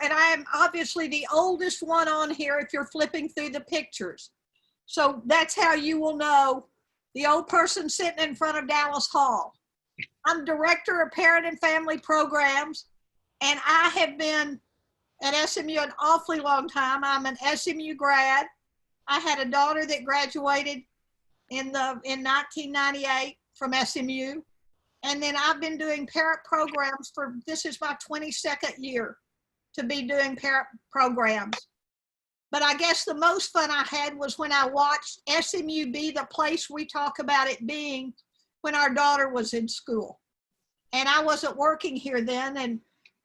and I am obviously the oldest one on here if you're flipping through the pictures. So that's how you will know the old person sitting in front of Dallas Hall. I'm Director of Parent and Family Programs, and I have been at SMU an awfully long time. I'm an SMU grad. I had a daughter that graduated in 1998 from SMU. And then I've been doing parent programs this is my 22nd year to be doing parent programs. But I guess the most fun I had was when I watched SMU be the place we talk about it being when our daughter was in school. And I wasn't working here then, and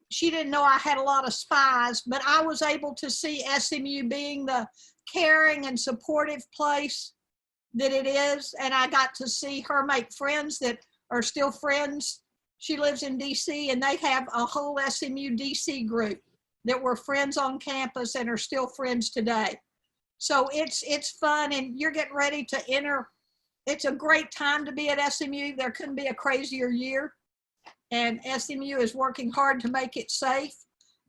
she didn't know I had a lot of spies, but I was able to see SMU being the caring and supportive place that it is. And I got to see her make friends that are still friends. She lives in DC, and they have a whole SMU DC group that were friends on campus and are still friends today. So it's fun, and you're getting ready to enter. It's a great time to be at SMU. There couldn't be a crazier year. And SMU is working hard to make it safe.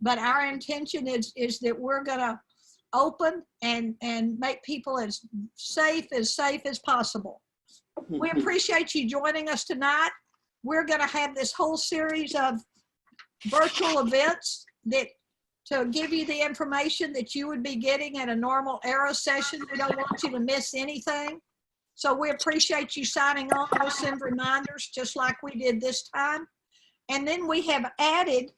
But our intention is that we're gonna open and make people as safe as possible. We appreciate you joining us tonight. We're gonna have this whole series of virtual events to give you the information that you would be getting at a normal ERA session. We don't want you to miss anything. So we appreciate you signing on. We'll send reminders just like we did this time. And then we have added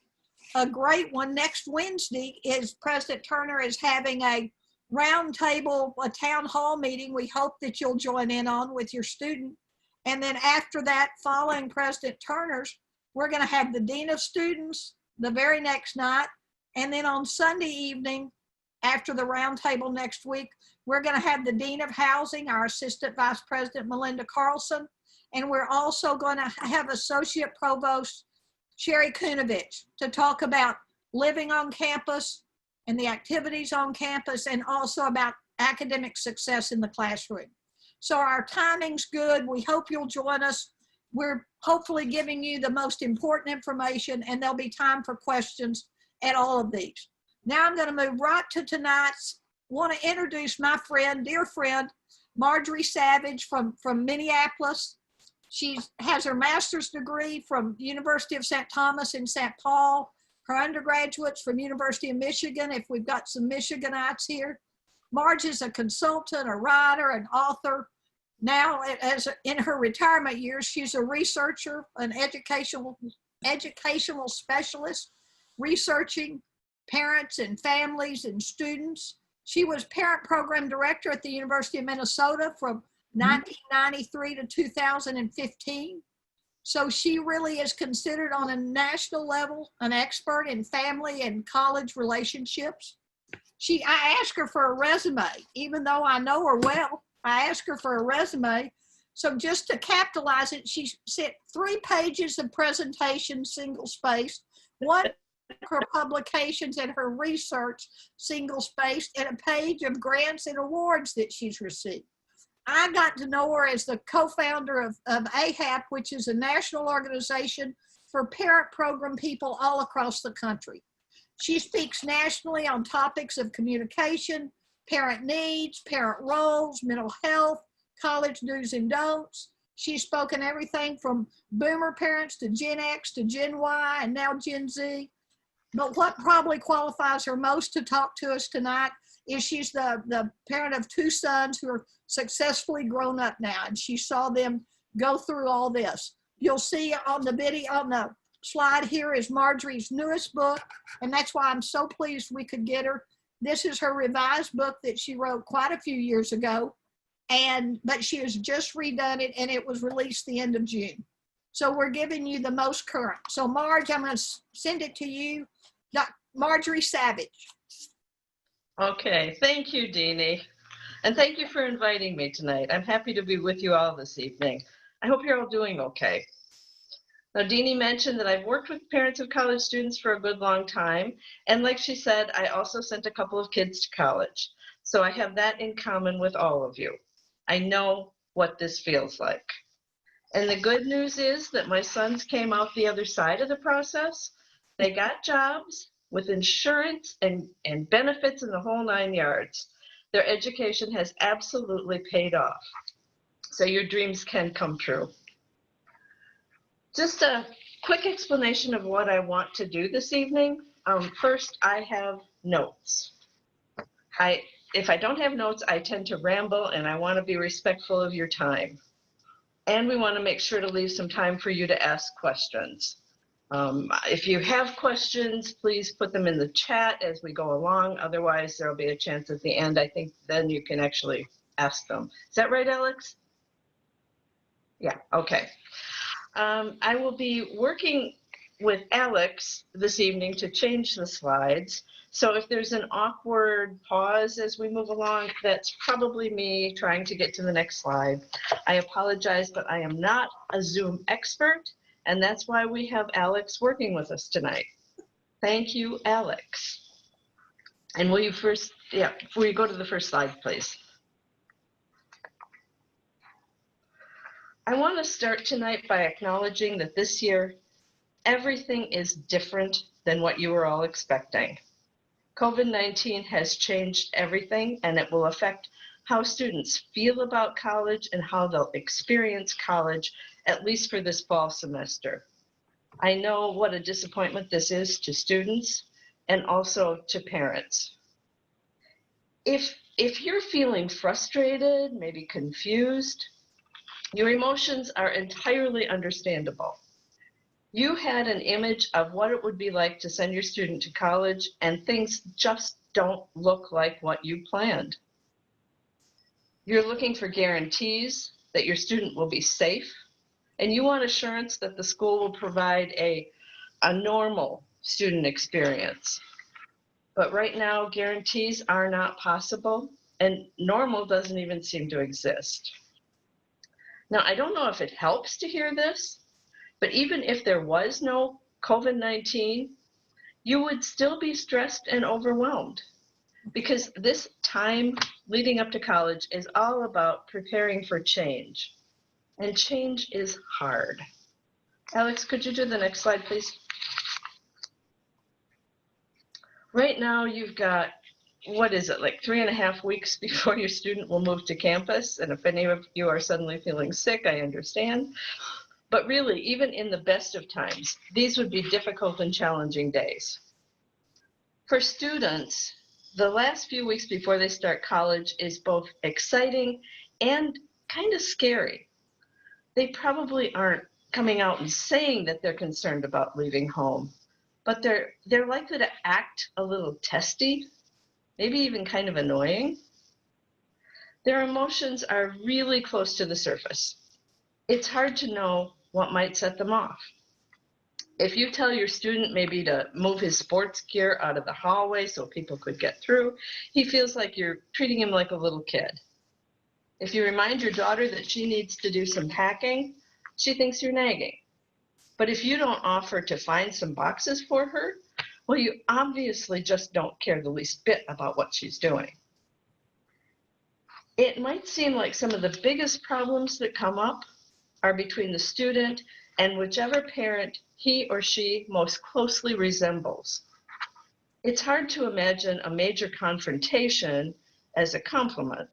a great one. Next Wednesday is President Turner is having a roundtable, a town hall meeting. We hope that you'll join in on with your student. And then after that, following President Turner's, we're going to have the Dean of Students the very next night. And then on Sunday evening, after the roundtable next week, we're going to have the Dean of Housing, our Assistant Vice President, Melinda Carlson. And we're also going to have Associate Provost Sherry Kunovich to talk about living on campus and the activities on campus, and also about academic success in the classroom. So our timing's good. We hope you'll join us. We're hopefully giving you the most important information, and there'll be time for questions at all of these. Now I'm going to move right to tonight's. Want to introduce my friend, dear friend, Marjorie Savage from Minneapolis. She has her master's degree from University of St. Thomas in St. Paul, her undergraduates from University of Michigan, if we've got some Michiganites here. Marge is a consultant, a writer, an author. Now, in her retirement years, she's a researcher, an educational specialist, researching parents and families and students. She was parent program director at the University of Minnesota from 1993 to 2015. So she really is considered on a national level an expert in family and college relationships. I asked her for a resume, even though I know her well. I asked her for a resume. So just to capitalize it, she sent 3 pages of presentation, single-spaced, 1 of her publications and her research, single-spaced, and a page of grants and awards that she's received. I got to know her as the co-founder of AHAP, which is a national organization for parent program people all across the country. She speaks nationally on topics of communication, parent needs, parent roles, mental health, college do's and don'ts. She's spoken everything from boomer parents to Gen X to Gen Y and now Gen Z. But what probably qualifies her most to talk to us tonight is she's the parent of 2 sons who are successfully grown up now, and she saw them go through all this. You'll see on the video, on the slide here, is Marjorie's newest book, and that's why I'm so pleased we could get her. This is her revised book that she wrote quite a few years ago, but she has just redone it, and it was released the end of June. So we're giving you the most current. So Marge, I'm going to send it to you, Marjorie Savage. Okay, thank you, Deanie. And thank you for inviting me tonight. I'm happy to be with you all this evening. I hope you're all doing okay. Now, Deanie mentioned that I've worked with parents of college students for a good long time. And like she said, I also sent a couple of kids to college. So I have that in common with all of you. I know what this feels like. And the good news is that my sons came out the other side of the process. They got jobs, with insurance and benefits and the whole 9 yards. Their education has absolutely paid off. So your dreams can come true. Just a quick explanation of what I want to do this evening. First, I have notes. If I don't have notes, I tend to ramble, and I want to be respectful of your time. And we want to make sure to leave some time for you to ask questions. If you have questions, please put them in the chat as we go along. Otherwise, there'll be a chance at the end. I think then you can actually ask them. Is that right, Alex? Yeah, okay. I will be working with Alex this evening to change the slides. So if there's an awkward pause as we move along, that's probably me trying to get to the next slide. I apologize, but I am not a Zoom expert, and that's why we have Alex working with us tonight. Thank you, Alex. And will you first, will you go to the first slide, please? I want to start tonight by acknowledging that this year, everything is different than what you were all expecting. COVID-19 has changed everything, and it will affect how students feel about college and how they'll experience college, at least for this fall semester. I know what a disappointment this is to students and also to parents. If you're feeling frustrated, maybe confused, your emotions are entirely understandable. You had an image of what it would be like to send your student to college, and things just don't look like what you planned. You're looking for guarantees that your student will be safe, and you want assurance that the school will provide a normal student experience. But right now, guarantees are not possible, and normal doesn't even seem to exist. Now, I don't know if it helps to hear this, but even if there was no COVID-19, you would still be stressed and overwhelmed, because this time leading up to college is all about preparing for change, and change is hard. Alex, could you do the next slide, please? Right now, you've got, what is it, like 3.5 weeks before your student will move to campus, and if any of you are suddenly feeling sick, I understand. But really, even in the best of times, these would be difficult and challenging days. For students, the last few weeks before they start college is both exciting and kind of scary. They probably aren't coming out and saying that they're concerned about leaving home, but they're likely to act a little testy, maybe even kind of annoying. Their emotions are really close to the surface. It's hard to know what might set them off. If you tell your student maybe to move his sports gear out of the hallway so people could get through, he feels like you're treating him like a little kid. If you remind your daughter that she needs to do some packing, she thinks you're nagging. But if you don't offer to find some boxes for her, well, you obviously just don't care the least bit about what she's doing. It might seem like some of the biggest problems that come up are between the student and whichever parent he or she most closely resembles. It's hard to imagine a major confrontation as a compliment,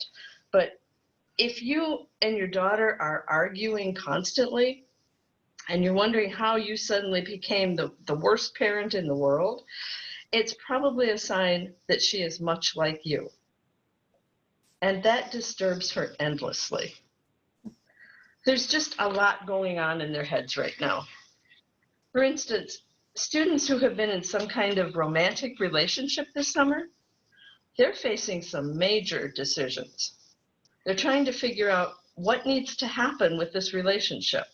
but if you and your daughter are arguing constantly and you're wondering how you suddenly became the worst parent in the world, it's probably a sign that she is much like you. And that disturbs her endlessly. There's just a lot going on in their heads right now. For instance, students who have been in some kind of romantic relationship this summer, they're facing some major decisions. They're trying to figure out what needs to happen with this relationship.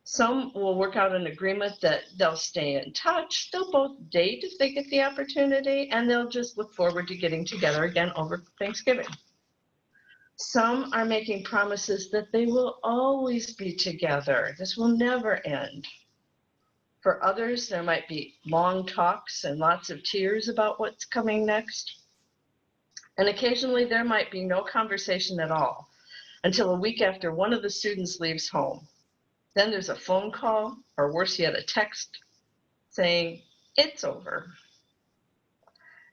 Some will work out an agreement that they'll stay in touch, they'll both date if they get the opportunity, and they'll just look forward to getting together again over Thanksgiving. Some are making promises that they will always be together. This will never end. For others, there might be long talks and lots of tears about what's coming next. And occasionally there might be no conversation at all until a week after one of the students leaves home. Then there's a phone call, or worse yet, a text saying, it's over.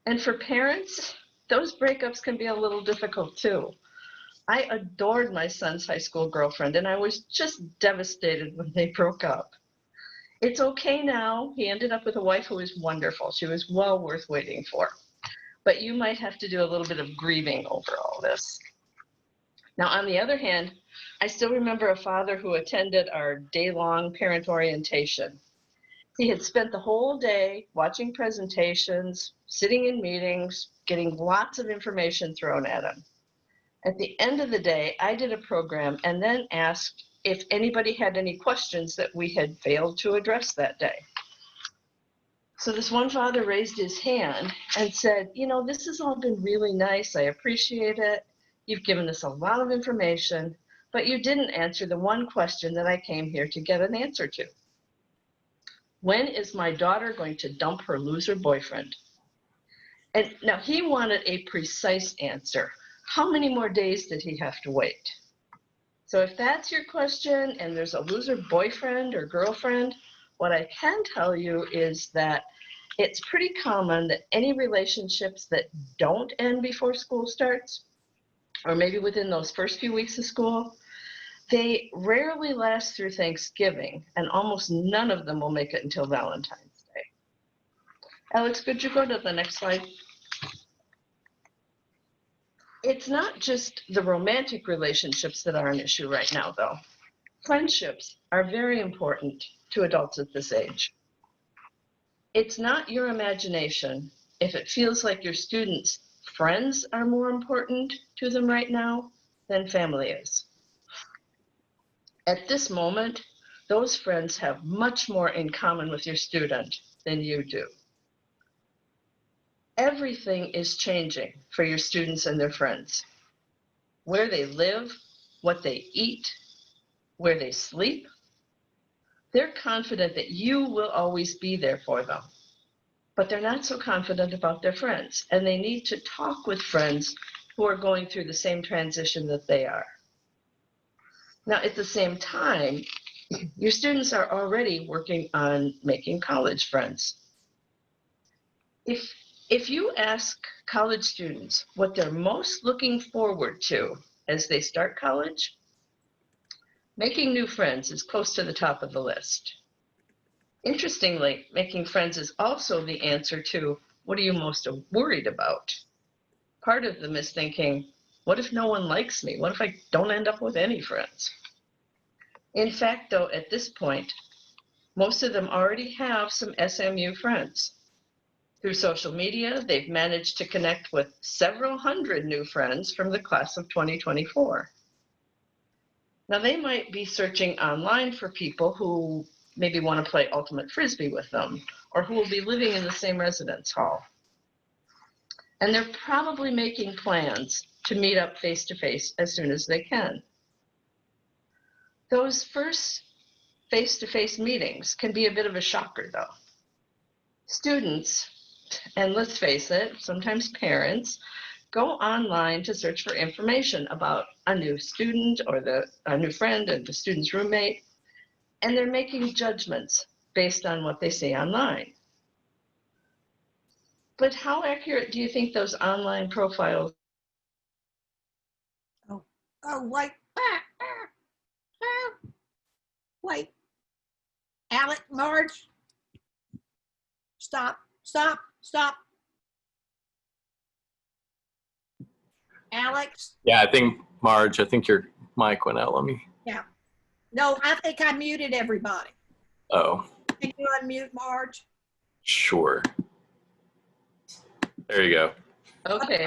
And for parents, those breakups can be a little difficult too. I adored my son's high school girlfriend, and I was just devastated when they broke up. It's okay now. He ended up with a wife who was wonderful. She was well worth waiting for. But you might have to do a little bit of grieving over all this. Now, on the other hand, I still remember a father who attended our day-long parent orientation. He had spent the whole day watching presentations, sitting in meetings, getting lots of information thrown at him. At the end of the day, I did a program and then asked if anybody had any questions that we had failed to address that day. So this one father raised his hand and said, you know, this has all been really nice. I appreciate it. You've given us a lot of information, but you didn't answer the one question that I came here to get an answer to. When is my daughter going to dump her loser boyfriend? And now he wanted a precise answer. How many more days did he have to wait? So if that's your question and there's a loser boyfriend or girlfriend, what I can tell you is that it's pretty common that any relationships that don't end before school starts, or maybe within those first few weeks of school, they rarely last through Thanksgiving, and almost none of them will make it until Valentine's Day. Alex, could you go to the next slide? It's not just the romantic relationships that are an issue right now, though. Friendships are very important to adults at this age. It's not your imagination if it feels like your students' friends are more important to them right now than family is. At this moment, those friends have much more in common with your student than you do. Everything is changing for your students and their friends. Where they live, what they eat, where they sleep. They're confident that you will always be there for them, but they're not so confident about their friends, and they need to talk with friends who are going through the same transition that they are. Now, at the same time, your students are already working on making college friends. If you ask college students what they're most looking forward to as they start college, making new friends is close to the top of the list. Interestingly, making friends is also the answer to what are you most worried about? Part of them is thinking, what if no one likes me? What if I don't end up with any friends? In fact, though, at this point, most of them already have some SMU friends. Through social media, they've managed to connect with several hundred new friends from the class of 2024. Now, they might be searching online for people who maybe want to play ultimate frisbee with them, or who will be living in the same residence hall. And they're probably making plans to meet up face-to-face as soon as they can. Those first face-to-face meetings can be a bit of a shocker, though. Students, and let's face it, sometimes parents, go online to search for information about a new student or a new friend and the student's roommate, and they're making judgments based on what they see online. But how accurate do you think those online profiles? Oh, wait. Wait. Alec, Marge. Stop. Alex? Yeah, Marge, I think your mic went out. Let me. Yeah. No, I think I muted everybody. Oh. Can you unmute Marge? Sure. There you go. Okay,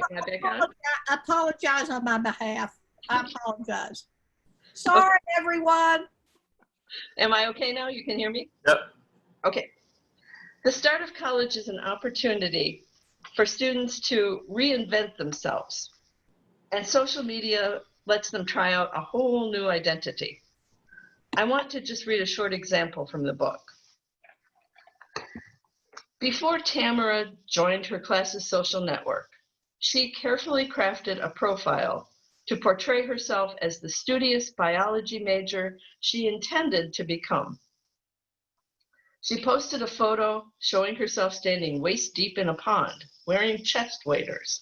Apologize on my behalf. I apologize. Sorry, everyone. Am I okay now? You can hear me? Yep. Okay. The start of college is an opportunity for students to reinvent themselves. And social media lets them try out a whole new identity. I want to just read a short example from the book. Before Tamara joined her class's social network, she carefully crafted a profile to portray herself as the studious biology major she intended to become. She posted a photo showing herself standing waist deep in a pond, wearing chest waders.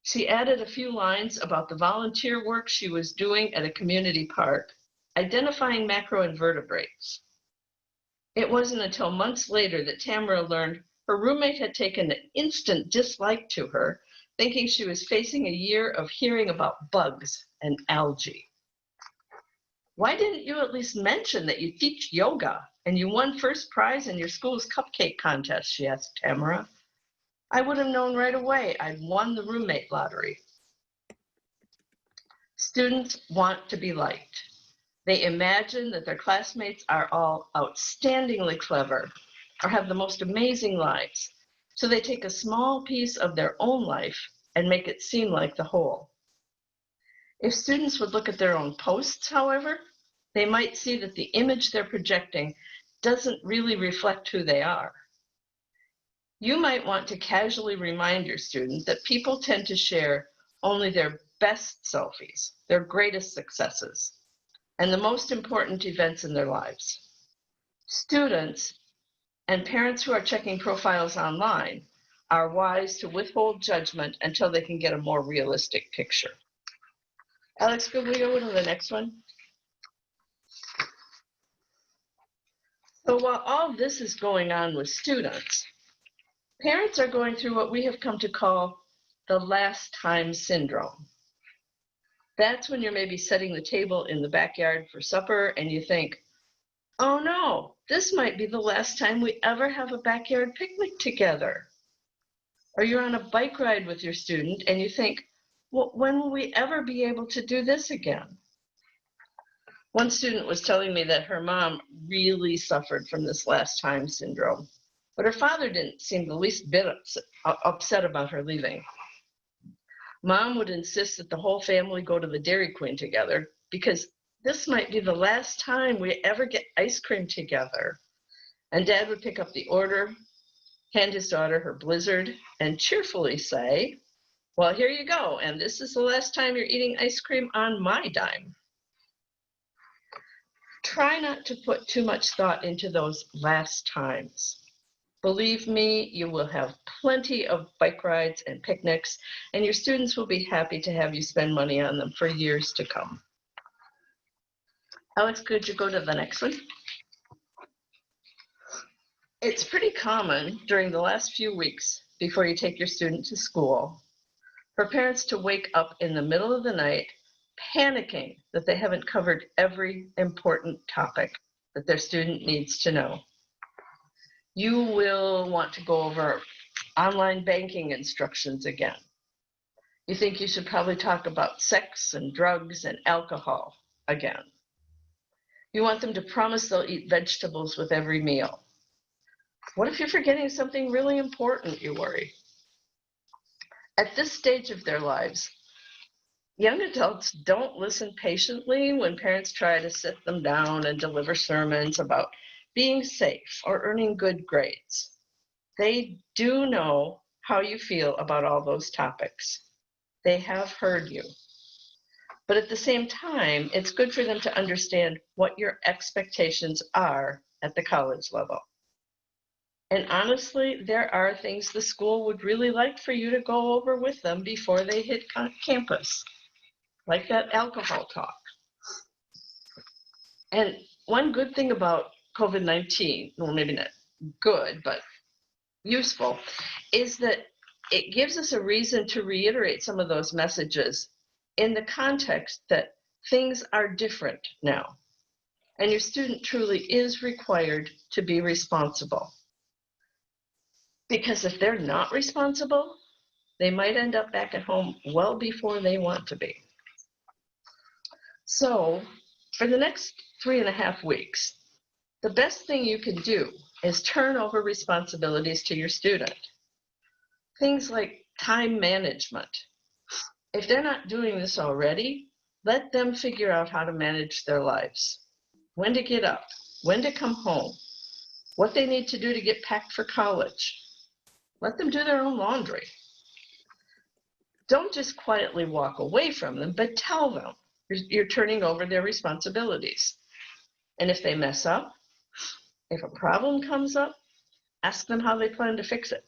She added a few lines about the volunteer work she was doing at a community park, identifying macroinvertebrates. It wasn't until months later that Tamara learned her roommate had taken an instant dislike to her, thinking she was facing a year of hearing about bugs and algae. Why didn't you at least mention that you teach yoga and you won first prize in your school's cupcake contest? She asked Tamara. I would have known right away I'd won the roommate lottery. Students want to be liked. They imagine that their classmates are all outstandingly clever or have the most amazing lives. So they take a small piece of their own life and make it seem like the whole. If students would look at their own posts, however, they might see that the image they're projecting doesn't really reflect who they are. You might want to casually remind your student that people tend to share only their best selfies, their greatest successes, and the most important events in their lives. Students and parents who are checking profiles online are wise to withhold judgment until they can get a more realistic picture. Alex, could we go to the next one? So while all this is going on with students, parents are going through what we have come to call the last time syndrome. That's when you're maybe setting the table in the backyard for supper and you think, oh no, this might be the last time we ever have a backyard picnic together. Or you're on a bike ride with your student and you think, well, when will we ever be able to do this again? One student was telling me that her mom really suffered from this last time syndrome, but her father didn't seem the least bit upset about her leaving. Mom would insist that the whole family go to the Dairy Queen together because this might be the last time we ever get ice cream together. And Dad would pick up the order, hand his daughter her Blizzard, and cheerfully say, well, here you go, and this is the last time you're eating ice cream on my dime. Try not to put too much thought into those last times. Believe me, you will have plenty of bike rides and picnics, and your students will be happy to have you spend money on them for years to come. Alex, could you go to the next one? It's pretty common during the last few weeks before you take your student to school for parents to wake up in the middle of the night panicking that they haven't covered every important topic that their student needs to know. You will want to go over online banking instructions again. You think you should probably talk about sex and drugs and alcohol again. You want them to promise they'll eat vegetables with every meal. What if you're forgetting something really important, you worry? At this stage of their lives, young adults don't listen patiently when parents try to sit them down and deliver sermons about being safe or earning good grades. They do know how you feel about all those topics. They have heard you. But at the same time, it's good for them to understand what your expectations are at the college level. And honestly, there are things the school would really like for you to go over with them before they hit campus, like that alcohol talk. And one good thing about COVID-19, well, maybe not good, but useful, is that it gives us a reason to reiterate some of those messages in the context that things are different now. And your student truly is required to be responsible. Because if they're not responsible, they might end up back at home well before they want to be. So for the next 3.5 weeks, the best thing you can do is turn over responsibilities to your student. Things like time management. If they're not doing this already, let them figure out how to manage their lives. When to get up, when to come home, what they need to do to get packed for college. Let them do their own laundry. Don't just quietly walk away from them, but tell them you're turning over their responsibilities. And if they mess up, If a problem comes up, ask them how they plan to fix it.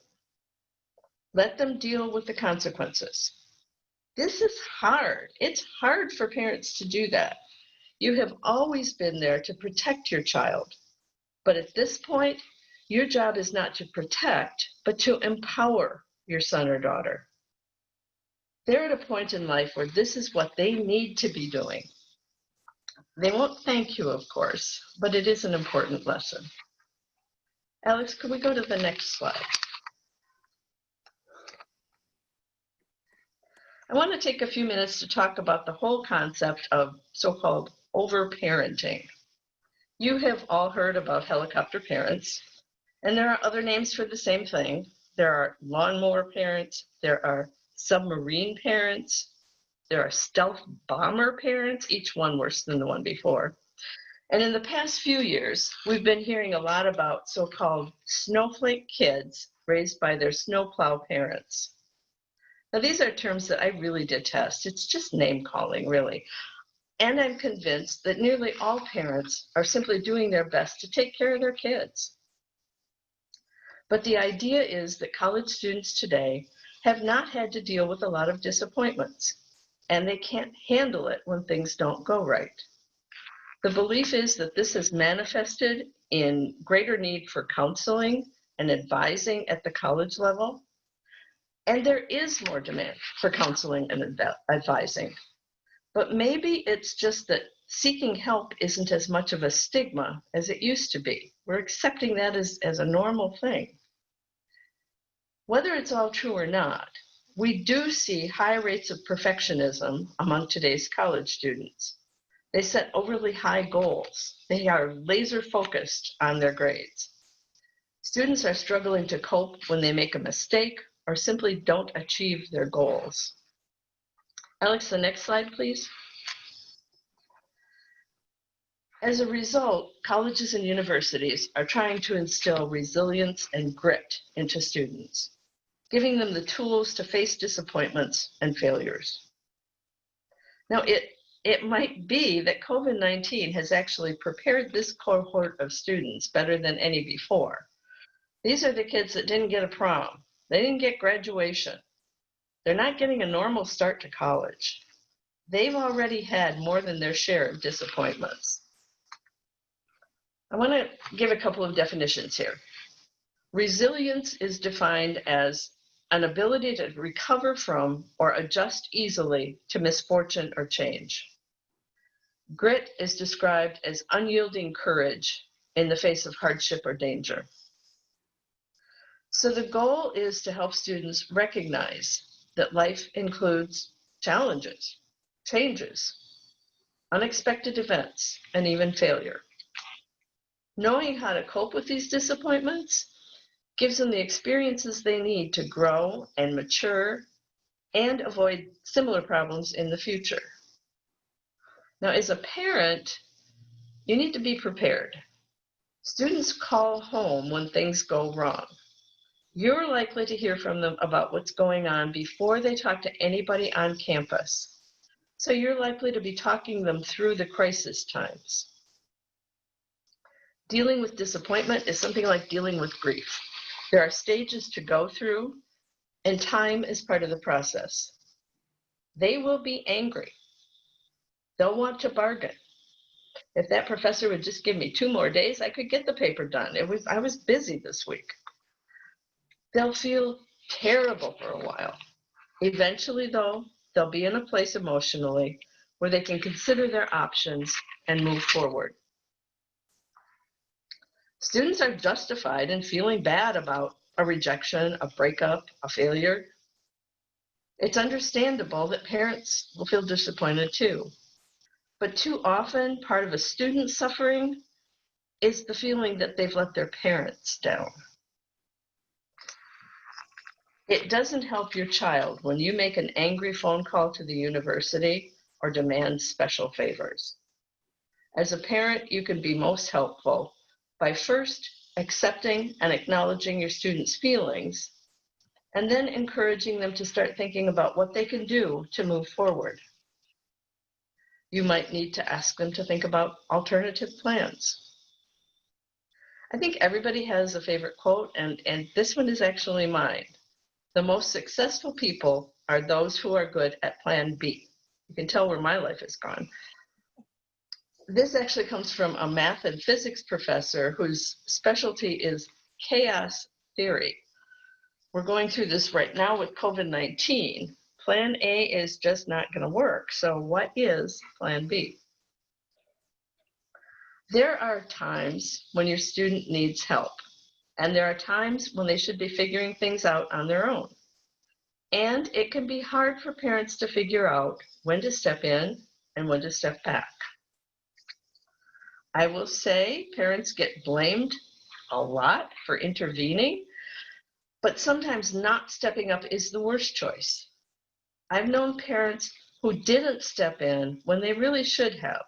Let them deal with the consequences. This is hard. It's hard for parents to do that. You have always been there to protect your child. But at this point, your job is not to protect, but to empower your son or daughter. They're at a point in life where this is what they need to be doing. They won't thank you, of course, but it is an important lesson. Alex, could we go to the next slide? I want to take a few minutes to talk about the whole concept of so-called overparenting. You have all heard about helicopter parents, and there are other names for the same thing. There are lawnmower parents, there are submarine parents, there are stealth bomber parents, each one worse than the one before. And in the past few years, we've been hearing a lot about so-called snowflake kids raised by their snowplow parents. Now, these are terms that I really detest. It's just name calling, really. And I'm convinced that nearly all parents are simply doing their best to take care of their kids. But the idea is that college students today have not had to deal with a lot of disappointments, and they can't handle it when things don't go right. The belief is that this has manifested in greater need for counseling and advising at the college level. And there is more demand for counseling and advising. But maybe it's just that seeking help isn't as much of a stigma as it used to be. We're accepting that as a normal thing. Whether it's all true or not, we do see high rates of perfectionism among today's college students. They set overly high goals. They are laser focused on their grades. Students are struggling to cope when they make a mistake or simply don't achieve their goals. Alex, the next slide, please. As a result, colleges and universities are trying to instill resilience and grit into students, giving them the tools to face disappointments and failures. Now, it might be that COVID-19 has actually prepared this cohort of students better than any before. These are the kids that didn't get a prom. They didn't get graduation. They're not getting a normal start to college. They've already had more than their share of disappointments. I want to give a couple of definitions here. Resilience is defined as an ability to recover from or adjust easily to misfortune or change. Grit is described as unyielding courage in the face of hardship or danger. So the goal is to help students recognize that life includes challenges, changes, unexpected events, and even failure. Knowing how to cope with these disappointments gives them the experiences they need to grow and mature and avoid similar problems in the future. Now, as a parent, you need to be prepared. Students call home when things go wrong. You're likely to hear from them about what's going on before they talk to anybody on campus. So you're likely to be talking them through the crisis times. Dealing with disappointment is something like dealing with grief. There are stages to go through, and time is part of the process. They will be angry. They'll want to bargain. If that professor would just give me 2 more days, I could get the paper done. I was busy this week. They'll feel terrible for a while. Eventually, though, they'll be in a place emotionally where they can consider their options and move forward. Students are justified in feeling bad about a rejection, a breakup, a failure. It's understandable that parents will feel disappointed too. But too often, part of a student's suffering is the feeling that they've let their parents down. It doesn't help your child when you make an angry phone call to the university or demand special favors. As a parent, you can be most helpful by first accepting and acknowledging your students' feelings, and then encouraging them to start thinking about what they can do to move forward. You might need to ask them to think about alternative plans. I think everybody has a favorite quote, and this one is actually mine. The most successful people are those who are good at plan B. You can tell where my life has gone. This actually comes from a math and physics professor whose specialty is chaos theory. We're going through this right now with COVID-19. Plan A is just not going to work. So what is plan B? There are times when your student needs help, and there are times when they should be figuring things out on their own. And it can be hard for parents to figure out when to step in and when to step back. I will say parents get blamed a lot for intervening, but sometimes not stepping up is the worst choice. I've known parents who didn't step in when they really should have.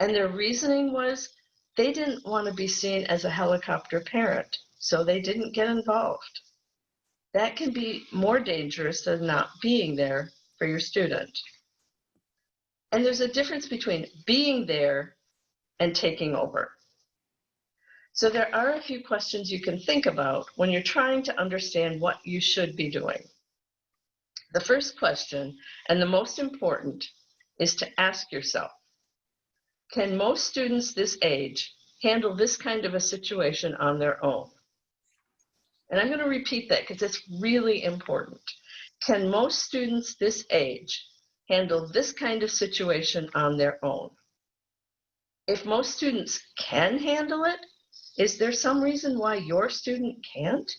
And their reasoning was they didn't want to be seen as a helicopter parent, so they didn't get involved. That can be more dangerous than not being there for your student. And there's a difference between being there and taking over. So there are a few questions you can think about when you're trying to understand what you should be doing. The first question, and the most important, is to ask yourself, can most students this age handle this kind of a situation on their own? And I'm going to repeat that because it's really important. Can most students this age handle this kind of situation on their own? If most students can handle it, is there some reason why your student can't?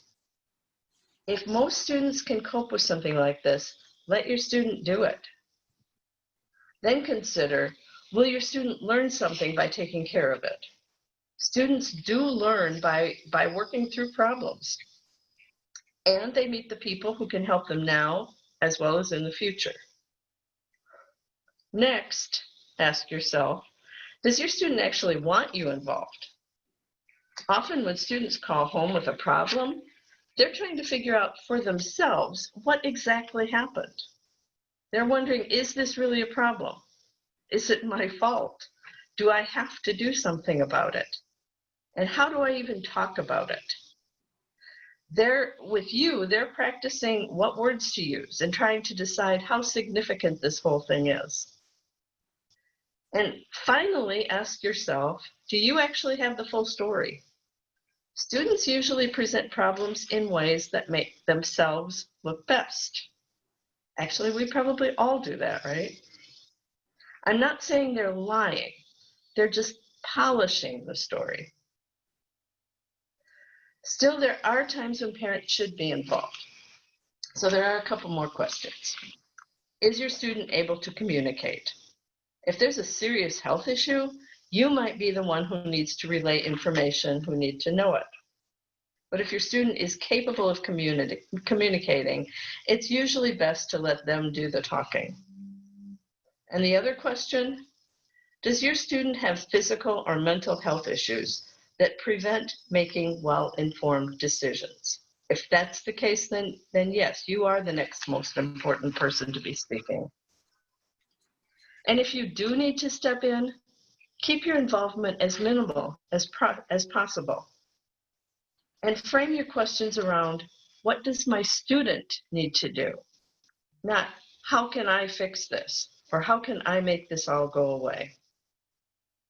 If most students can cope with something like this, let your student do it. Then consider, will your student learn something by taking care of it? Students do learn by working through problems. And they meet the people who can help them now as well as in the future. Next, ask yourself, does your student actually want you involved? Often when students call home with a problem, they're trying to figure out for themselves what exactly happened. They're wondering, is this really a problem? Is it my fault? Do I have to do something about it? And how do I even talk about it? They're practicing what words to use and trying to decide how significant this whole thing is. And finally, ask yourself, do you actually have the full story? Students usually present problems in ways that make themselves look best. Actually, we probably all do that, right? I'm not saying they're lying. They're just polishing the story. Still, there are times when parents should be involved. So there are a couple more questions. Is your student able to communicate? If there's a serious health issue, you might be the one who needs to relay information who need to know it. But if your student is capable of communicating, it's usually best to let them do the talking. And the other question, does your student have physical or mental health issues that prevent making well-informed decisions? If that's the case, then yes, you are the next most important person to be speaking. And if you do need to step in, keep your involvement as minimal as possible. And frame your questions around, what does my student need to do? Not, how can I fix this? Or how can I make this all go away?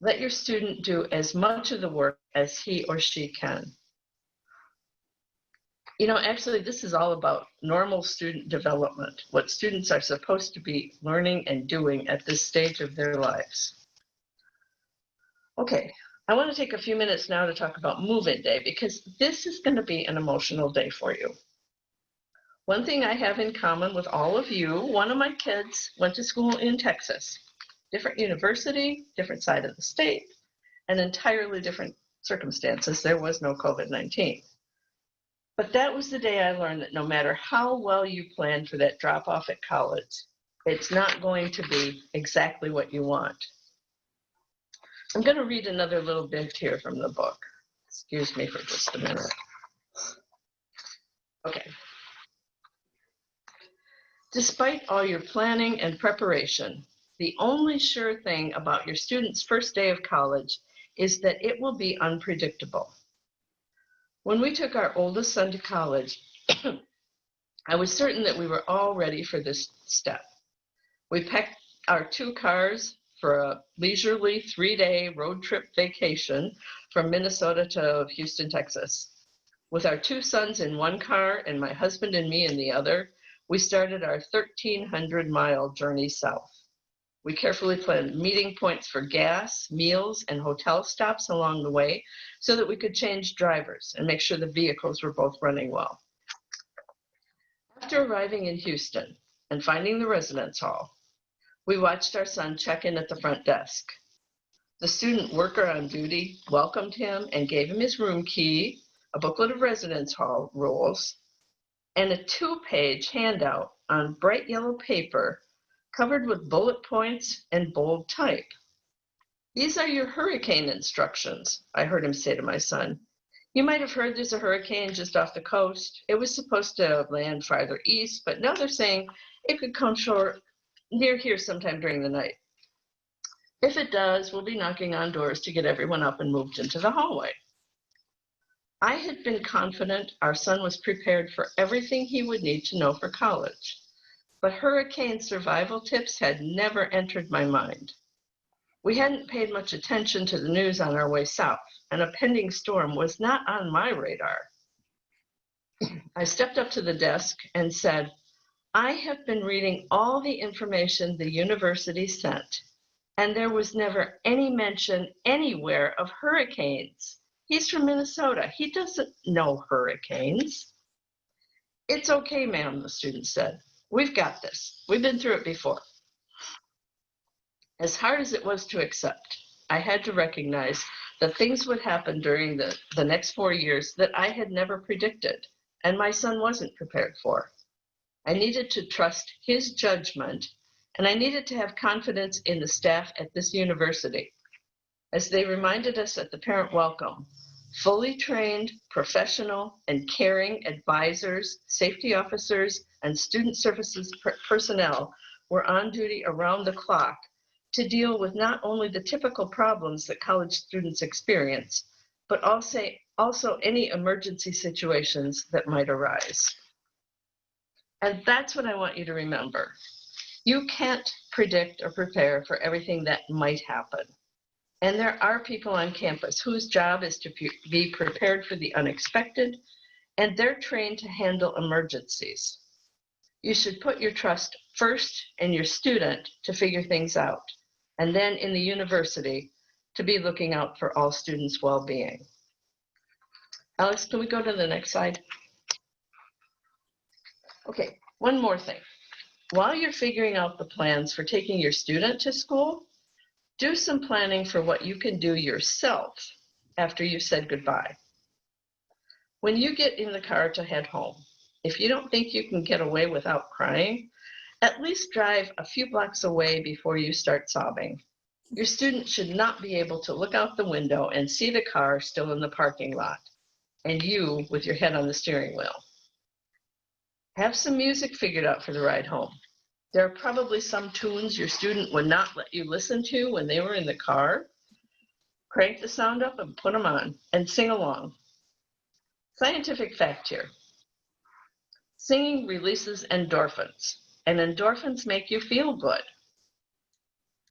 Let your student do as much of the work as he or she can. You know, actually, this is all about normal student development, what students are supposed to be learning and doing at this stage of their lives. Okay, I want to take a few minutes now to talk about move-in day, because this is going to be an emotional day for you. One thing I have in common with all of you, one of my kids went to school in Texas. Different university, different side of the state, and entirely different circumstances. There was no COVID-19. But that was the day I learned that no matter how well you plan for that drop off at college, it's not going to be exactly what you want. I'm going to read another little bit here from the book. Excuse me for just a minute. Okay. Despite all your planning and preparation, the only sure thing about your student's first day of college is that it will be unpredictable. When we took our oldest son to college, I was certain that we were all ready for this step. We packed our 2 cars for a leisurely 3-day road trip vacation from Minnesota to Houston, Texas. With our 2 sons in one car and my husband and me in the other, we started our 1,300-mile journey south. We carefully planned meeting points for gas, meals, and hotel stops along the way so that we could change drivers and make sure the vehicles were both running well. After arriving in Houston and finding the residence hall, we watched our son check in at the front desk. The student worker on duty welcomed him and gave him his room key, a booklet of residence hall rules, and a 2-page handout on bright yellow paper covered with bullet points and bold type. "These are your hurricane instructions," I heard him say to my son. "You might have heard there's a hurricane just off the coast. It was supposed to land farther east, but now they're saying it could come short near here sometime during the night. If it does, we'll be knocking on doors to get everyone up and moved into the hallway." I had been confident our son was prepared for everything he would need to know for college, but hurricane survival tips had never entered my mind. We hadn't paid much attention to the news on our way south, and a pending storm was not on my radar. I stepped up to the desk and said, "I have been reading all the information the university sent, and there was never any mention anywhere of hurricanes. He's from Minnesota. He doesn't know hurricanes." "It's okay, ma'am," the student said. "We've got this. We've been through it before." As hard as it was to accept, I had to recognize that things would happen during the next 4 years that I had never predicted, and my son wasn't prepared for. I needed to trust his judgment, and I needed to have confidence in the staff at this university. As they reminded us at the parent welcome, fully trained, professional, and caring advisors, safety officers, and student services personnel were on duty around the clock to deal with not only the typical problems that college students experience, but also any emergency situations that might arise. And that's what I want you to remember. You can't predict or prepare for everything that might happen. And there are people on campus whose job is to be prepared for the unexpected, and they're trained to handle emergencies. You should put your trust first in your student to figure things out, and then in the university to be looking out for all students' well-being. Alex, can we go to the next slide? Okay, one more thing. While you're figuring out the plans for taking your student to school, do some planning for what you can do yourself after you've said goodbye. When you get in the car to head home, if you don't think you can get away without crying, at least drive a few blocks away before you start sobbing. Your student should not be able to look out the window and see the car still in the parking lot, and you with your head on the steering wheel. Have some music figured out for the ride home. There are probably some tunes your student would not let you listen to when they were in the car. Crank the sound up and put them on and sing along. Scientific fact here. Singing releases endorphins, and endorphins make you feel good.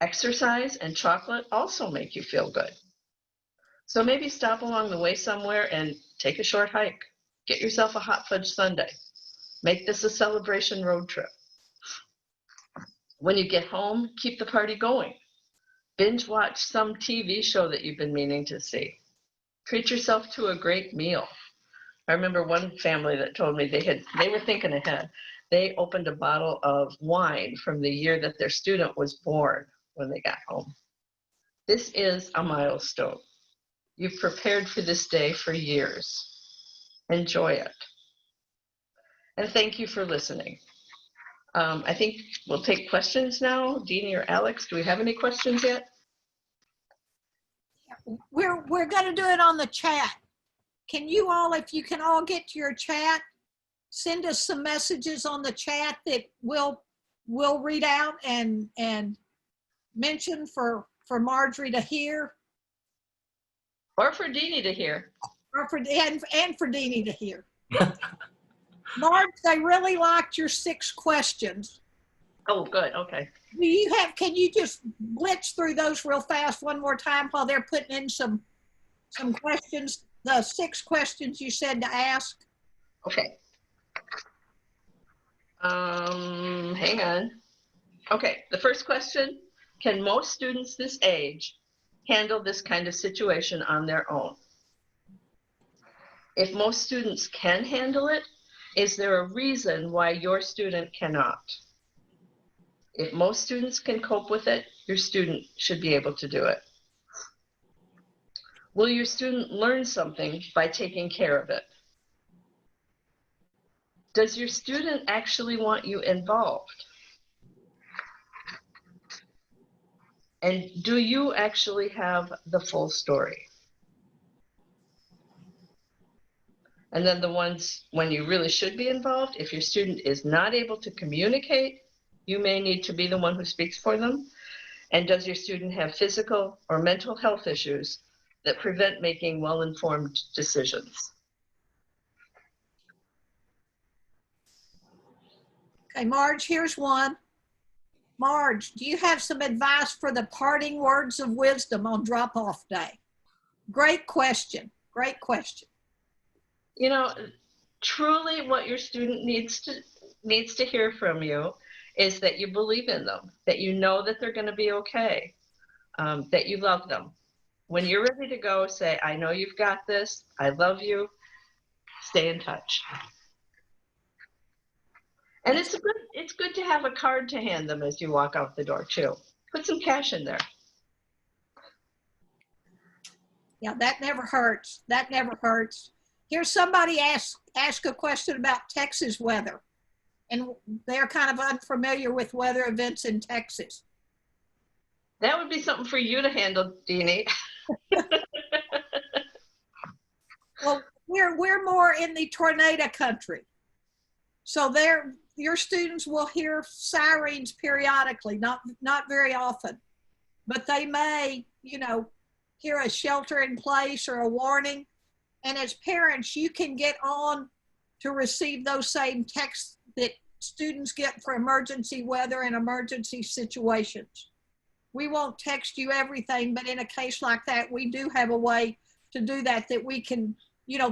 Exercise and chocolate also make you feel good. So maybe stop along the way somewhere and take a short hike. Get yourself a hot fudge sundae. Make this a celebration road trip. When you get home, keep the party going. Binge watch some TV show that you've been meaning to see. Treat yourself to a great meal. I remember one family that told me they were thinking ahead. They opened a bottle of wine from the year that their student was born when they got home. This is a milestone. You've prepared for this day for years. Enjoy it. And thank you for listening. I think we'll take questions now. Deanie or Alex, do we have any questions yet? We're going to do it on the chat. Can you all, if you can all get to your chat, send us some messages on the chat that we'll read out and mention for Marjorie to hear. Or for Deanie to hear. or and for Deanie to hear. Marge, they really liked your 6 questions. Oh, good. Okay. Can you just blitz through those real fast one more time while they're putting in some questions, the 6 questions you said to ask? Okay. Hang on. Okay, the first question, can most students this age handle this kind of situation on their own? If most students can handle it, is there a reason why your student cannot? If most students can cope with it, your student should be able to do it. Will your student learn something by taking care of it? Does your student actually want you involved? And do you actually have the full story? And then the ones when you really should be involved, if your student is not able to communicate, you may need to be the one who speaks for them. And does your student have physical or mental health issues that prevent making well-informed decisions? Okay, Marge, here's one. Marge, do you have some advice for the parting words of wisdom on drop-off day? Great question. Great question. You know, truly what your student needs to hear from you is that you believe in them, that you know that they're going to be okay, that you love them. When you're ready to go, say, I know you've got this. I love you. Stay in touch. And it's good to have a card to hand them as you walk out the door too. Put some cash in there. Yeah, that never hurts. That never hurts. Here's somebody ask a question about Texas weather, and they're kind of unfamiliar with weather events in Texas. That would be something for you to handle, Deanie. Well, we're more in the tornado country, so your students will hear sirens periodically, not very often, but they may, hear a shelter in place or a warning. And as parents, you can get on to receive those same texts that students get for emergency weather and emergency situations. We won't text you everything, but in a case like that, we do have a way to do that we can,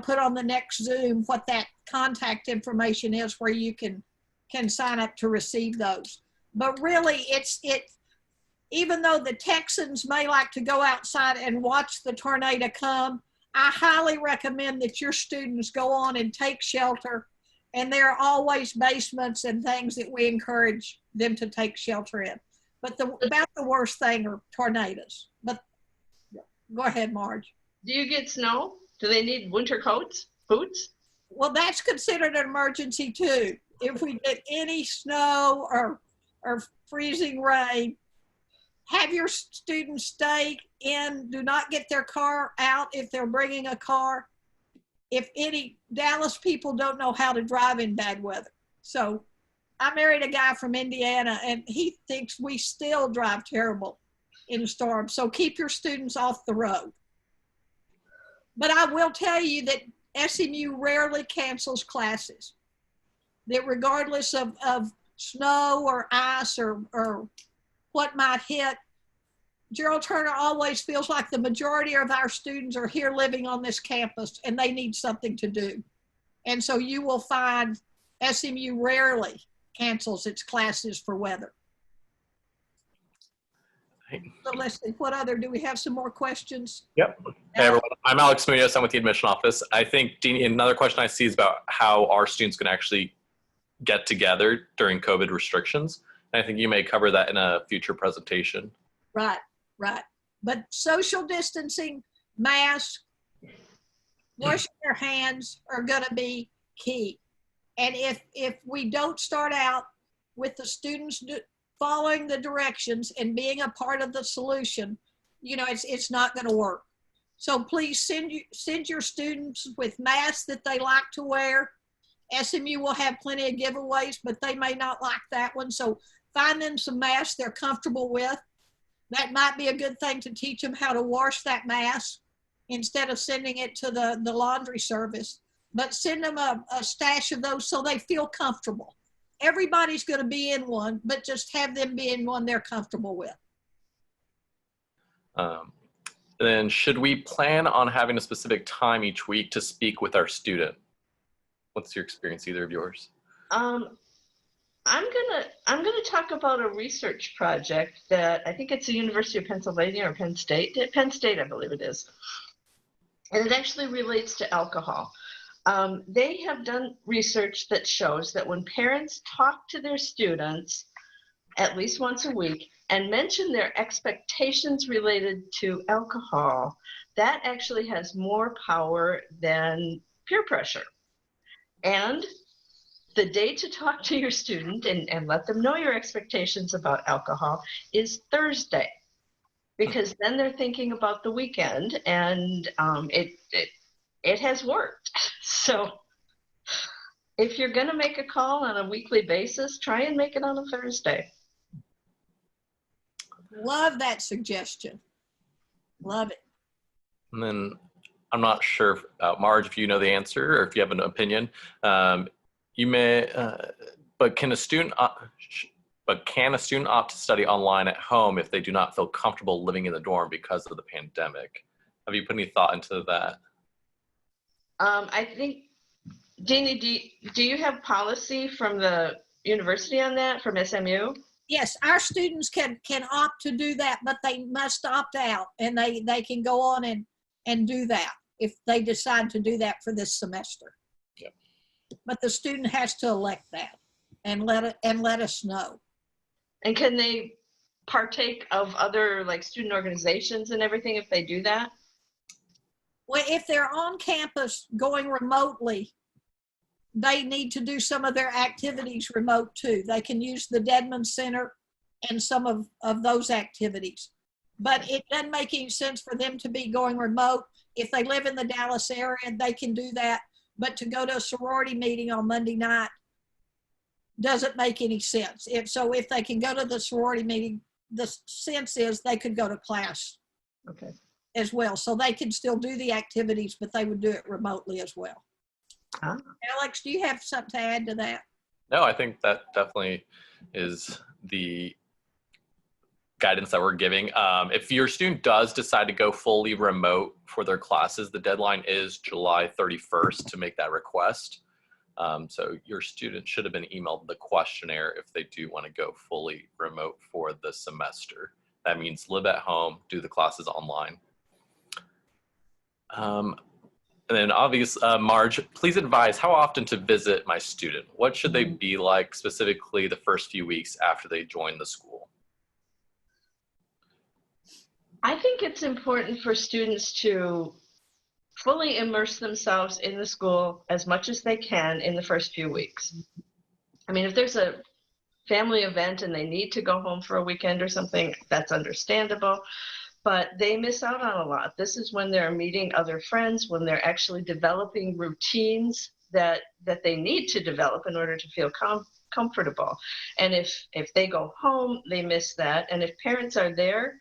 put on the next Zoom what that contact information is where you can sign up to receive those. But really, even though the Texans may like to go outside and watch the tornado come, I highly recommend that your students go on and take shelter. And there are always basements and things that we encourage them to take shelter in. But about the worst thing are tornadoes. But go ahead, Marge. Do you get snow? Do they need winter coats, boots? Well, that's considered an emergency too. If we get any snow or freezing rain, have your students stay in. Do not get their car out if they're bringing a car. If any Dallas people don't know how to drive in bad weather. So I married a guy from Indiana and he thinks we still drive terrible in storms. So keep your students off the road. But I will tell you that SMU rarely cancels classes. That regardless of snow or ice or what might hit, Gerald Turner always feels like the majority of our students are here living on this campus and they need something to do. And so you will find SMU rarely cancels its classes for weather. So Leslie, what other, do we have some more questions? Yep. Hey everyone, I'm Alex Munoz. I'm with the admission office. I think, Deanie, another question I see is about how our students can actually get together during COVID restrictions. And I think you may cover that in a future presentation. Right. But social distancing, masks, washing their hands are going to be key. And if we don't start out with the students following the directions and being a part of the solution, it's not going to work. So please send your students with masks that they like to wear. SMU will have plenty of giveaways, but they may not like that one. So find them some masks they're comfortable with. That might be a good thing to teach them how to wash that mask instead of sending it to the laundry service, but send them a stash of those so they feel comfortable. Everybody's going to be in one, but just have them be in one they're comfortable with. Then should we plan on having a specific time each week to speak with our student? What's your experience, either of yours? I'm gonna talk about a research project that I think it's the University of Pennsylvania or Penn State. Penn State, I believe it is. And it actually relates to alcohol. They have done research that shows that when parents talk to their students at least once a week and mention their expectations related to alcohol, that actually has more power than peer pressure. And the day to talk to your student and let them know your expectations about alcohol is Thursday, because then they're thinking about the weekend, and it has worked. So if you're going to make a call on a weekly basis, try and make it on a Thursday. Love that suggestion. Love it. And then I'm not sure, Marge, if you know the answer or if you have an opinion. You may, but can a student opt to study online at home if they do not feel comfortable living in the dorm because of the pandemic? Have you put any thought into that? I think, Deanie, do you have policy from the university on that, from SMU? Yes, our students can opt to do that, but they must opt out, and they can go on and do that if they decide to do that for this semester. Yep. But the student has to elect that and let us know. And can they partake of other like student organizations and everything if they do that? Well, if they're on campus going remotely, they need to do some of their activities remote too. They can use the Dedman Center and some of those activities. But it doesn't make any sense for them to be going remote. If they live in the Dallas area, they can do that. But to go to a sorority meeting on Monday night doesn't make any sense. So if they can go to the sorority meeting, the sense is they could go to class as well. So they can still do the activities, but they would do it remotely as well. Ah. Alex, do you have something to add to that? No, I think that definitely is the guidance that we're giving. If your student does decide to go fully remote for their classes, the deadline is July 31st to make that request. So your student should have been emailed the questionnaire if they do want to go fully remote for the semester. That means live at home, do the classes online. And then Marge, please advise how often to visit my student. What should they be like specifically the first few weeks after they join the school? I think it's important for students to fully immerse themselves in the school as much as they can in the first few weeks. I mean, if there's a family event and they need to go home for a weekend or something, that's understandable. But they miss out on a lot. This is when they're meeting other friends, when they're actually developing routines that they need to develop in order to feel comfortable. And if they go home, they miss that. And if parents are there,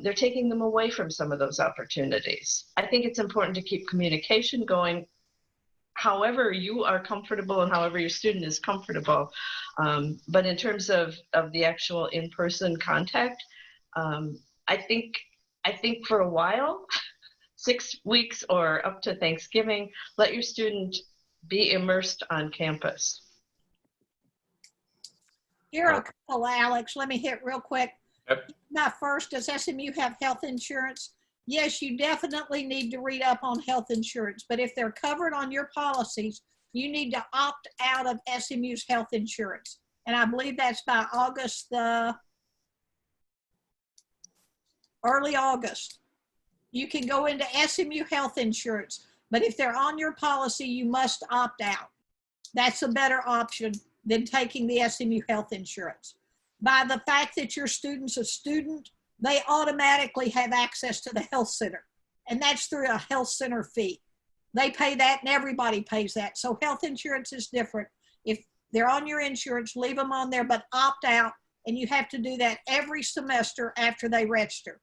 they're taking them away from some of those opportunities. I think it's important to keep communication going however you are comfortable and however your student is comfortable. But in terms of the actual in-person contact, I think for a while, 6 weeks or up to Thanksgiving, let your student be immersed on campus. Here are a couple, Alex. Let me hit real quick. Yep. My first, does SMU have health insurance? Yes, you definitely need to read up on health insurance, but if they're covered on your policies, you need to opt out of SMU's health insurance. And I believe that's by early August. You can go into SMU health insurance, but if they're on your policy, you must opt out. That's a better option than taking the SMU health insurance. By the fact that your student's a student, they automatically have access to the health center, and that's through a health center fee. They pay that and everybody pays that. So health insurance is different. If they're on your insurance, leave them on there, but opt out, and you have to do that every semester after they register.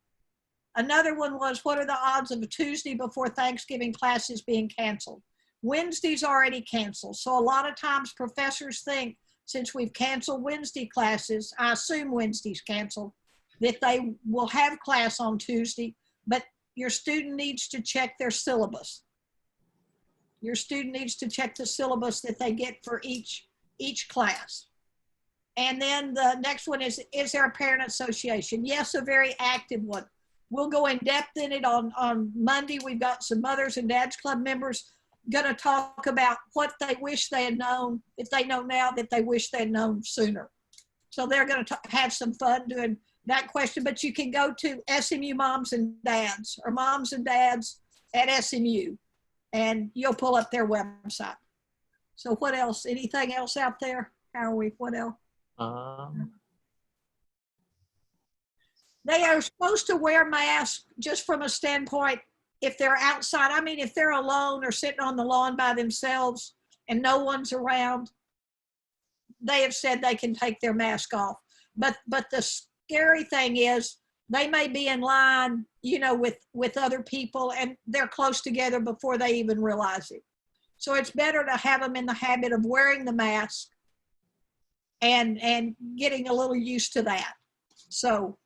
Another one was, what are the odds of a Tuesday before Thanksgiving classes being canceled? Wednesday's already canceled. So a lot of times professors think, since we've canceled Wednesday classes, I assume Wednesday's canceled, that they will have class on Tuesday, but your student needs to check their syllabus. Your student needs to check the syllabus that they get for each class. And then the next one is there a parent association? Yes, a very active one. We'll go in depth in it on Monday. We've got some Mothers and Dads Club members going to talk about what they wish they had known, if they know now, that they wish they had known sooner. So they're going to have some fun doing that question, but you can go to SMU Moms and Dads or Moms and Dads at SMU, and you'll pull up their website. So what else? Anything else out there? How are we? What else? They are supposed to wear masks just from a standpoint if they're outside. I mean, if they're alone or sitting on the lawn by themselves and no one's around, they have said they can take their mask off. But the scary thing is they may be in line, you know, with other people, and they're close together before they even realize it. So it's better to have them in the habit of wearing the mask and getting a little used to that. So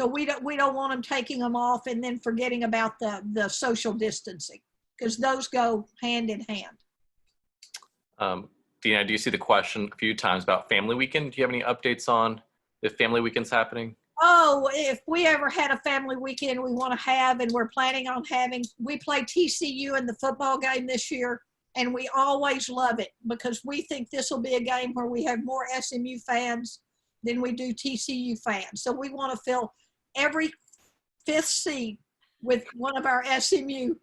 we don't want them taking them off and then forgetting about the social distancing, because those go hand in hand. Dina, do you see the question a few times about family weekend? Do you have any updates on if family weekend's happening? Oh, if we ever had a family weekend we want to have, and we're planning on having, we play TCU in the football game this year, and we always love it because we think this will be a game where we have more SMU fans than we do TCU fans. So we want to fill every fifth seat with one of our SMU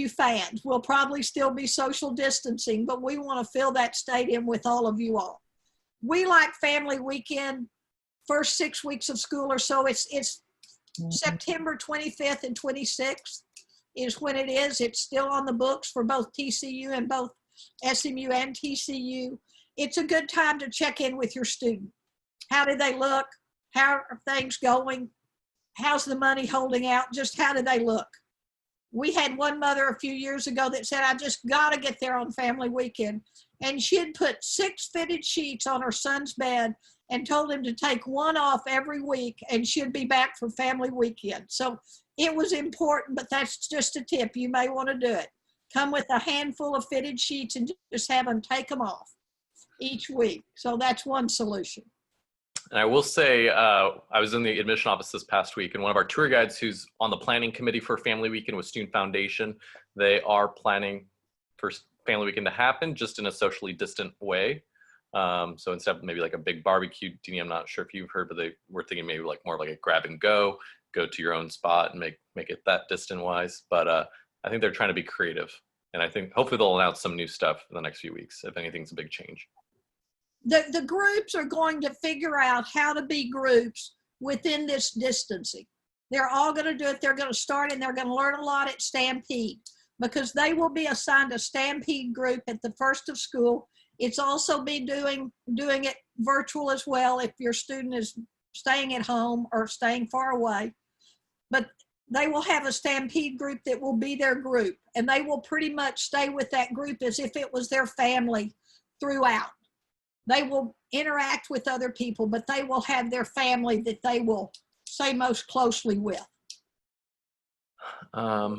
fans. We'll probably still be social distancing, but we want to fill that stadium with all of you all. We like family weekend, first 6 weeks of school or so. It's September 25th and 26th is when it is. It's still on the books for both TCU and both SMU and TCU. It's a good time to check in with your student. How do they look? How are things going? How's the money holding out? Just how do they look? We had one mother a few years ago that said, I just got to get there on family weekend. And she had put 6 fitted sheets on her son's bed and told him to take one off every week, and she'd be back for family weekend. So it was important, but that's just a tip. You may want to do it. Come with a handful of fitted sheets and just have them take them off each week. So that's one solution. And I will say, I was in the admission office this past week, and one of our tour guides who's on the planning committee for Family Weekend with Student Foundation, they are planning for Family Weekend to happen just in a socially distant way. So instead of maybe like a big barbecue, Dini, I'm not sure if you've heard, but they were thinking maybe like more like a grab and go to your own spot and make it that distant wise. But I think they're trying to be creative, and I think hopefully they'll announce some new stuff in the next few weeks, if anything's a big change. The groups are going to figure out how to be groups within this distancing. They're all going to do it. They're going to start, and they're going to learn a lot at Stampede, because they will be assigned a Stampede group at the first of school. It's also be doing it virtual as well if your student is staying at home or staying far away. But they will have a Stampede group that will be their group, and they will pretty much stay with that group as if it was their family throughout. They will interact with other people, but they will have their family that they will stay most closely with. I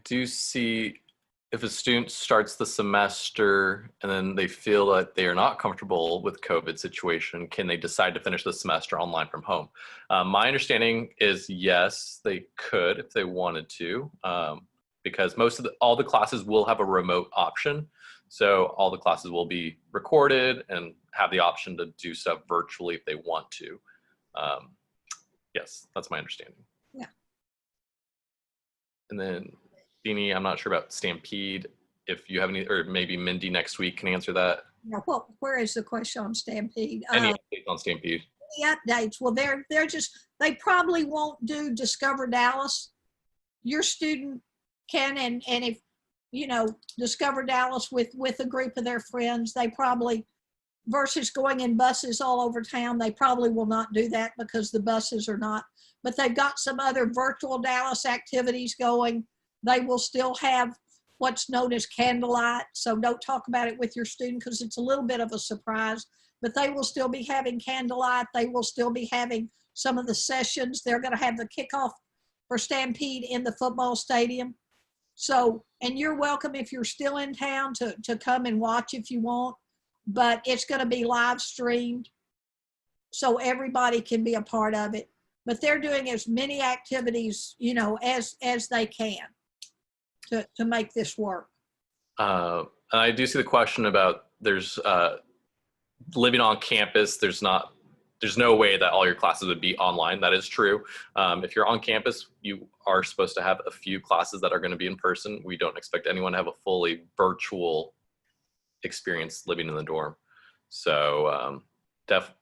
do see if a student starts the semester and then they feel that they are not comfortable with COVID situation, can they decide to finish the semester online from home? My understanding is yes, they could if they wanted to, because all the classes will have a remote option. So all the classes will be recorded and have the option to do stuff virtually if they want to. Yes, that's my understanding. Yeah. And then Dini, I'm not sure about Stampede. If you have any, or maybe Mindy next week can answer that. Now, where is the question on Stampede? Any updates on Stampede? Any updates? Well, they probably won't do Discover Dallas. Your student can, and if, Discover Dallas with a group of their friends, they probably versus going in buses all over town. They probably will not do that because the buses are not, but they've got some other virtual Dallas activities going. They will still have what's known as candlelight. So don't talk about it with your student because it's a little bit of a surprise, but they will still be having candlelight. They will still be having some of the sessions. They're going to have the kickoff for Stampede in the football stadium. So, and you're welcome if you're still in town to come and watch if you want, but it's going to be live streamed so everybody can be a part of it. But they're doing as many activities, you know, as they can to make this work. And I do see the question about there's living on campus. There's no way that all your classes would be online. That is true. If you're on campus, you are supposed to have a few classes that are going to be in person. We don't expect anyone to have a fully virtual experience living in the dorm. So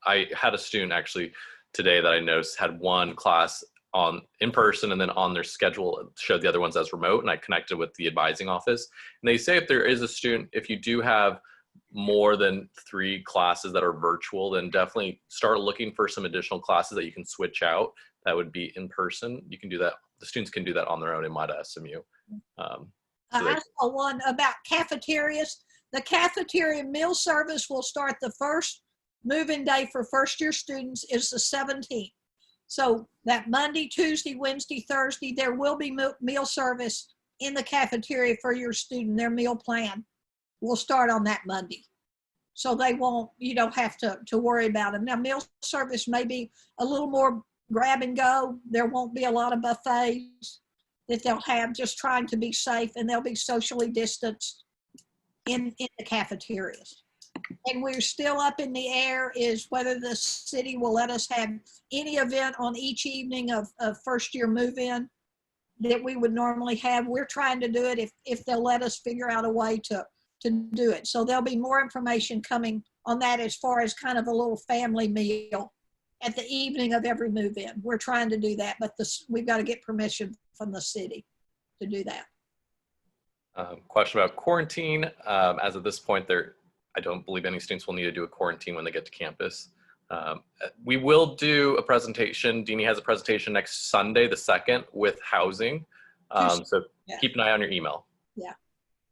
I had a student actually today that I noticed had one class on in person, and then on their schedule showed the other ones as remote, and I connected with the advising office. And they say if there is a student, if you do have more than 3 classes that are virtual, then definitely start looking for some additional classes that you can switch out that would be in person. You can do that. The students can do that on their own in MIDA SMU. I saw one about cafeterias. The cafeteria meal service will start the first move-in day for first-year students is the 17th. So that Monday, Tuesday, Wednesday, Thursday, there will be meal service in the cafeteria for your student. Their meal plan will start on that Monday. So you don't have to worry about them. Now, meal service may be a little more grab and go. There won't be a lot of buffets that they'll have, just trying to be safe, and they'll be socially distanced in the cafeterias. And we're still up in the air is whether the city will let us have any event on each evening of first year move-in that we would normally have. We're trying to do it if they'll let us figure out a way to do it. So there'll be more information coming on that as far as kind of a little family meal at the evening of every move-in. We're trying to do that, but we've got to get permission from the city to do that. Question about quarantine. As of this point, I don't believe any students will need to do a quarantine when they get to campus. We will do a presentation. Deanie has a presentation next Sunday, the 2nd, with housing. So yeah. Keep an eye on your email.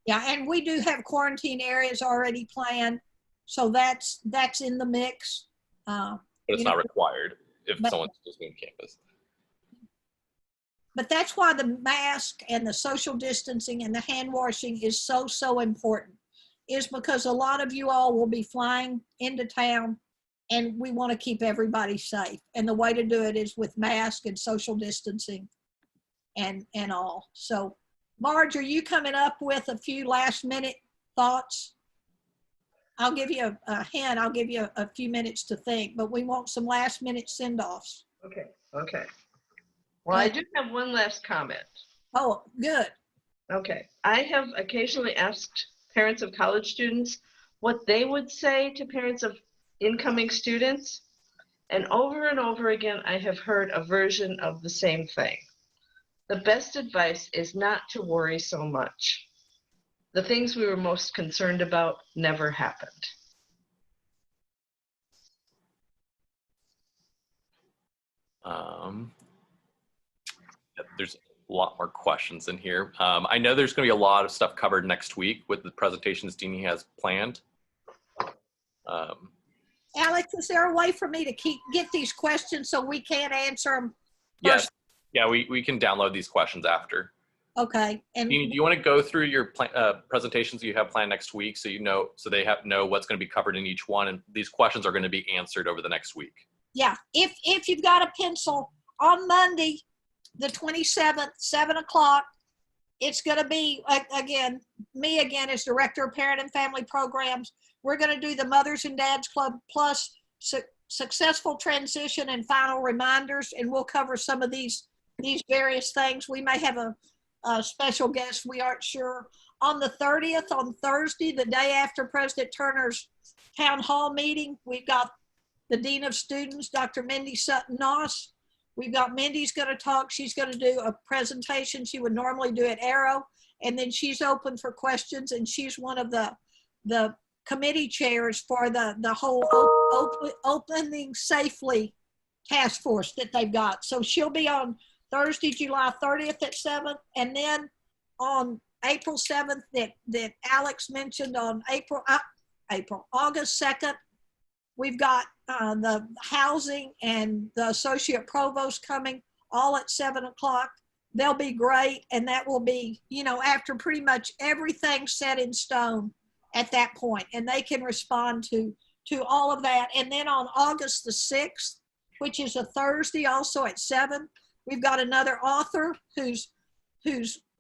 Yeah, and we do have quarantine areas already planned. So that's in the mix. But it's not required if someone's just moving campus. But that's why the mask and the social distancing and the hand washing is so important, is because a lot of you all will be flying into town and we want to keep everybody safe. And the way to do it is with mask and social distancing and all. So Marge, are you coming up with a few last minute thoughts? I'll give you a hint. I'll give you a few minutes to think, but we want some last minute send-offs. Okay. Well, I do have one last comment. Oh, good. Okay. I have occasionally asked parents of college students what they would say to parents of incoming students. And over again, I have heard a version of the same thing. The best advice is not to worry so much. The things we were most concerned about never happened. There's a lot more questions in here. I know there's going to be a lot of stuff covered next week with the presentations Deanie has planned. Alex, is there a way for me to get these questions so we can answer them Yes. first? Yeah, we can download these questions after. Okay. And Deanie, do you want to go through your presentations you have planned next week so they know what's going to be covered in each one, and these questions are going to be answered over the next week? Yeah, if you've got a pencil, on Monday, the 27th, 7 o'clock, it's going to be, me again as Director of Parent and Family Programs. We're going to do the Mothers and Dads Club plus successful transition and final reminders, and we'll cover some of these various things. We may have a special guest, we aren't sure. On the 30th, on Thursday, the day after President Turner's town hall meeting, we've got the Dean of Students, Dr. Mindy Sutton-Noss. We've got Mindy's going to talk. She's going to do a presentation she would normally do at Arrow, and then she's open for questions, and she's one of the committee chairs for the whole opening safely task force that they've got. So she'll be on Thursday, July 30th at 7, and then on April 7th that Alex mentioned on August 2nd, we've got the housing and the associate provost coming all at 7 o'clock. They'll be great. And that will be, after pretty much everything set in stone at that point, and they can respond to all of that. And then on August the 6th, which is a Thursday, also at 7, we've got another author who's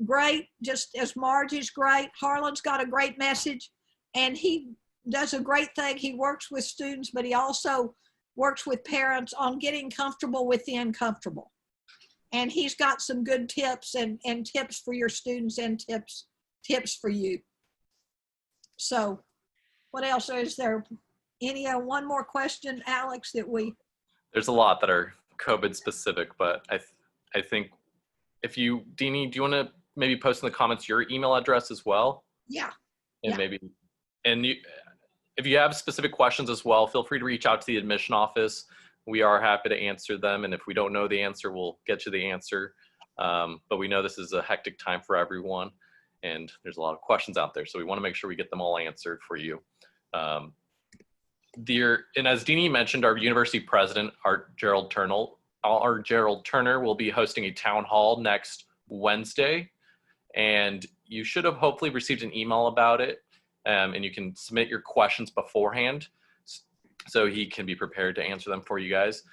great, just as Marge is great. Harlan's got a great message, and he does a great thing. He works with students, but he also works with parents on getting comfortable with the uncomfortable. And he's got some good tips and tips for your students and tips for you. So what else is there? Any one more question, Alex, that we? There's a lot that are COVID specific, but I think if you, Deanie, do you want to maybe post in the comments your email address as well? Yeah. And Yeah. maybe, and if you have specific questions as well, feel free to reach out to the admission office. We are happy to answer them. And if we don't know the answer, we'll get you the answer. But we know this is a hectic time for everyone, and there's a lot of questions out there. So we want to make sure we get them all answered for you. And as Deanie mentioned, our university president, Gerald Turner, will be hosting a town hall next Wednesday. And you should have hopefully received an email about it. And you can submit your questions beforehand so he can be prepared to answer them for you guys.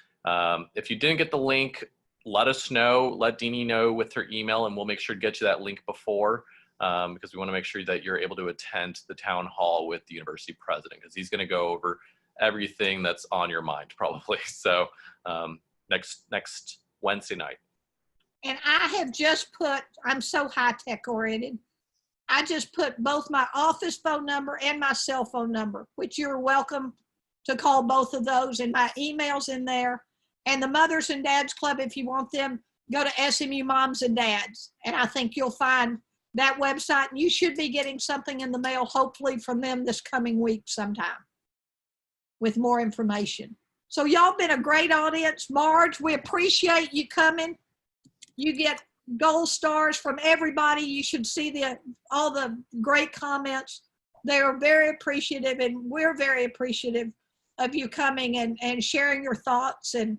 If you didn't get the link, let us know, let Deanie know with her email, and we'll make sure to get you that link before, because we want to make sure that you're able to attend the town hall with the university president, because he's going to go over everything that's on your mind probably. So next Wednesday night. And I have just put, I'm so high-tech oriented, I just put both my office phone number and my cell phone number, which you're welcome to call both of those, and my email's in there. And the Mothers and Dads Club, if you want them, go to SMU Moms and Dads. And I think you'll find that website, and you should be getting something in the mail, hopefully from them this coming week sometime with more information. So y'all been a great audience. Marge, we appreciate you coming. You get gold stars from everybody. You should see all the great comments. They are very appreciative, and we're very appreciative of you coming and sharing your thoughts. And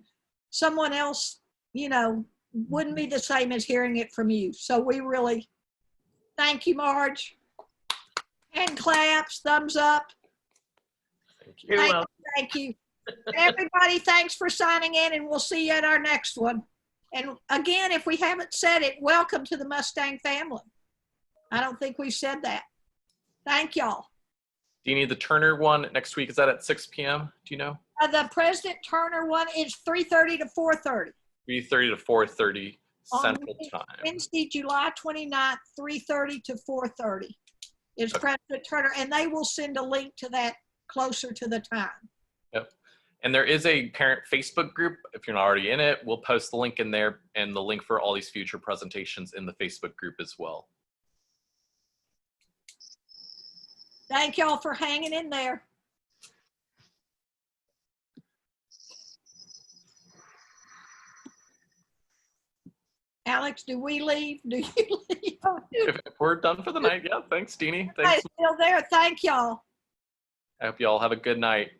someone else, wouldn't be the same as hearing it from you. So we really thank you, Marge. Hand claps, thumbs up. Thank you. You're welcome. Thank you. Everybody, thanks for signing in, and we'll see you at our next one. And again, if we haven't said it, welcome to the Mustang family. I don't think we've said that. Thank y'all. Deanie, the Turner one next week, is that at 6 p.m.? Do you know? The President Turner one is 3:30 to 4:30. 3:30 to 4:30 On Central Time. Wednesday, July 29th, 3:30 to 4:30 is Okay. President Turner, and they will send a link to that closer to the time. Yep. And there is a parent Facebook group. If you're not already in it, we'll post the link in there, and the link for all these future presentations in the Facebook group as well. Thank y'all for hanging in there. Alex, do we leave? Do you leave? If we're done for the night, yeah, thanks, Deanie. Hey, Thanks. still there. Thank y'all. I hope you all have a good night.